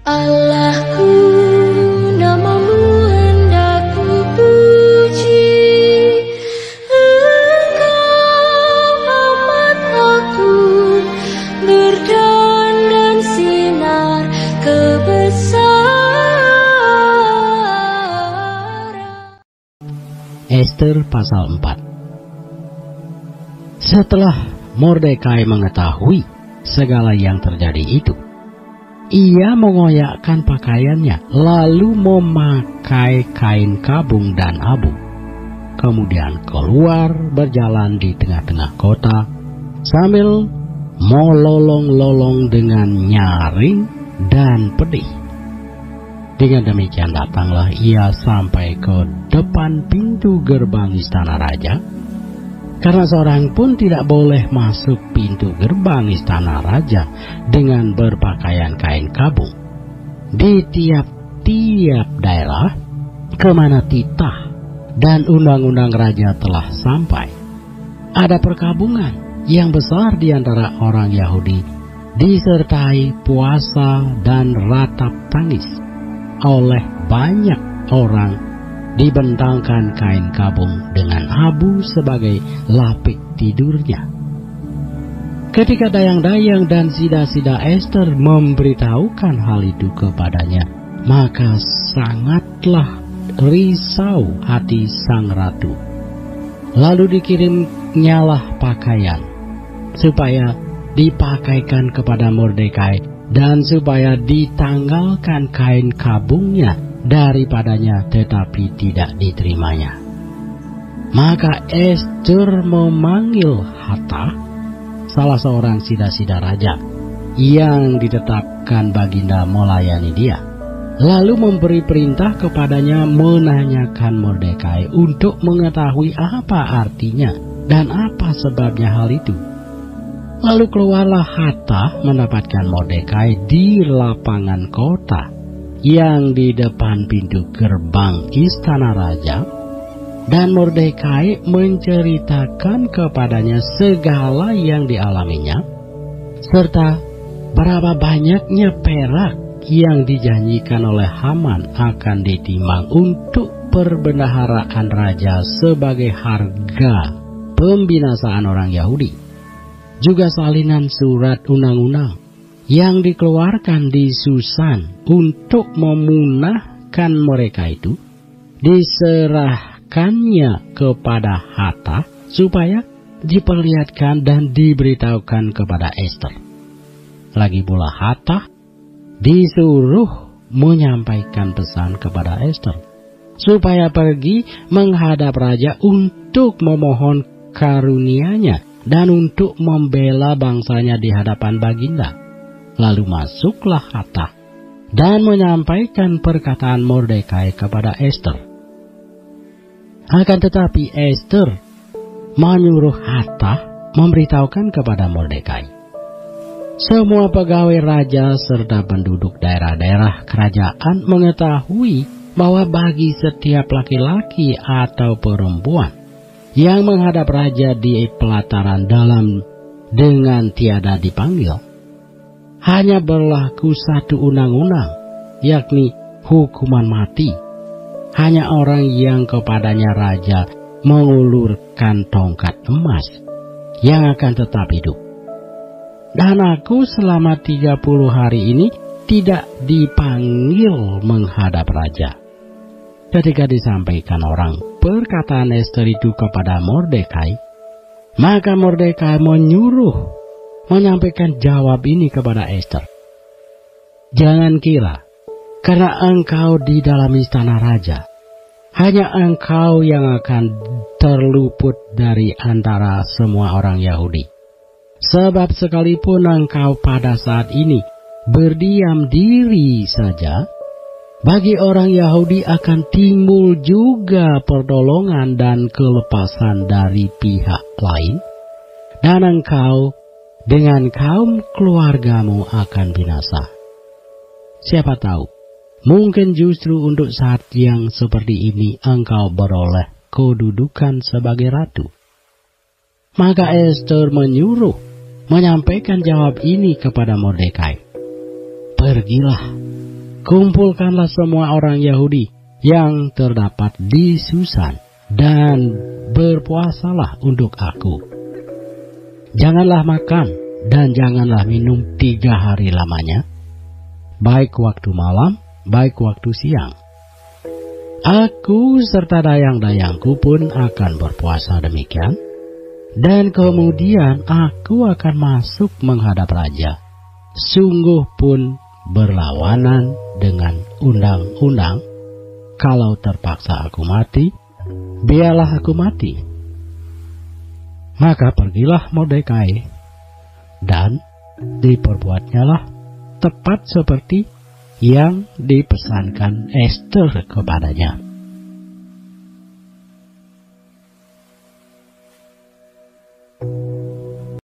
Allahku, namamu hendak kupuji. Engkau amat agung, berdandan sinar kebesaran. Ester pasal 4. Setelah Mordekai mengetahui segala yang terjadi itu, ia mengoyakkan pakaiannya, lalu memakai kain kabung dan abu. Kemudian keluar berjalan di tengah-tengah kota, sambil melolong-lolong dengan nyaring dan pedih. Dengan demikian datanglah ia sampai ke depan pintu gerbang istana raja, karena seorang pun tidak boleh masuk pintu gerbang istana raja dengan berpakaian kain kabung. Di tiap-tiap daerah kemana titah dan undang-undang raja telah sampai, ada perkabungan yang besar di antara orang Yahudi, disertai puasa dan ratap tangis. Oleh banyak orang dibentangkan kain kabung dengan abu sebagai lapik tidurnya. Ketika dayang-dayang dan sida-sida Ester memberitahukan hal itu kepadanya, maka sangatlah risau hati sang ratu. Lalu dikirimnyalah pakaian supaya dipakaikan kepada Mordekai, dan supaya ditanggalkan kain kabungnya daripadanya, tetapi tidak diterimanya. Maka Ester memanggil Hathach, salah seorang sida-sida raja yang ditetapkan baginda melayani dia, lalu memberi perintah kepadanya menanyakan Mordekai untuk mengetahui apa artinya dan apa sebabnya hal itu. Lalu keluarlah Hathach mendapatkan Mordekai di lapangan kota yang di depan pintu gerbang istana raja, dan Mordekai menceritakan kepadanya segala yang dialaminya, serta berapa banyaknya perak yang dijanjikan oleh Haman akan ditimbang untuk perbendaharaan raja sebagai harga pembinasaan orang Yahudi. Juga salinan surat undang-undang yang dikeluarkan di Susan untuk memunahkan mereka itu diserahkannya kepada Hathach supaya diperlihatkan dan diberitahukan kepada Ester. Lagi pula Hathach disuruh menyampaikan pesan kepada Ester supaya pergi menghadap raja untuk memohon karunia-Nya dan untuk membela bangsanya di hadapan baginda. Lalu masuklah Hathach dan menyampaikan perkataan Mordekai kepada Ester. Akan tetapi Ester menyuruh Hathach memberitahukan kepada Mordekai. Semua pegawai raja serta penduduk daerah-daerah kerajaan mengetahui bahwa bagi setiap laki-laki atau perempuan yang menghadap raja di pelataran dalam dengan tiada dipanggil, hanya berlaku satu undang-undang, yakni hukuman mati. Hanya orang yang kepadanya raja mengulurkan tongkat emas yang akan tetap hidup. Dan aku selama 30 hari ini tidak dipanggil menghadap raja. Ketika disampaikan orang perkataan Ester itu kepada Mordekai, maka Mordekai menyuruh menyampaikan jawab ini kepada Ester. Jangan kira karena engkau di dalam istana raja, hanya engkau yang akan terluput dari antara semua orang Yahudi. Sebab sekalipun engkau pada saat ini berdiam diri saja, bagi orang Yahudi akan timbul juga pertolongan dan kelepasan dari pihak lain, dan engkau dengan kaum keluargamu akan binasa. Siapa tahu, mungkin justru untuk saat yang seperti ini engkau beroleh kedudukan sebagai ratu. Maka Ester menyampaikan jawab ini kepada Mordekai. Pergilah kumpulkanlah semua orang Yahudi yang terdapat di Susan dan berpuasalah untuk aku. Janganlah makan dan janganlah minum 3 hari lamanya, baik waktu malam, baik waktu siang. Aku serta dayang-dayangku pun akan berpuasa demikian, dan kemudian aku akan masuk menghadap raja. Sungguh pun berlawanan dengan undang-undang. Kalau terpaksa aku mati, biarlah aku mati. Maka pergilah Mordekai, dan diperbuatnyalah tepat seperti yang dipesankan Ester kepadanya.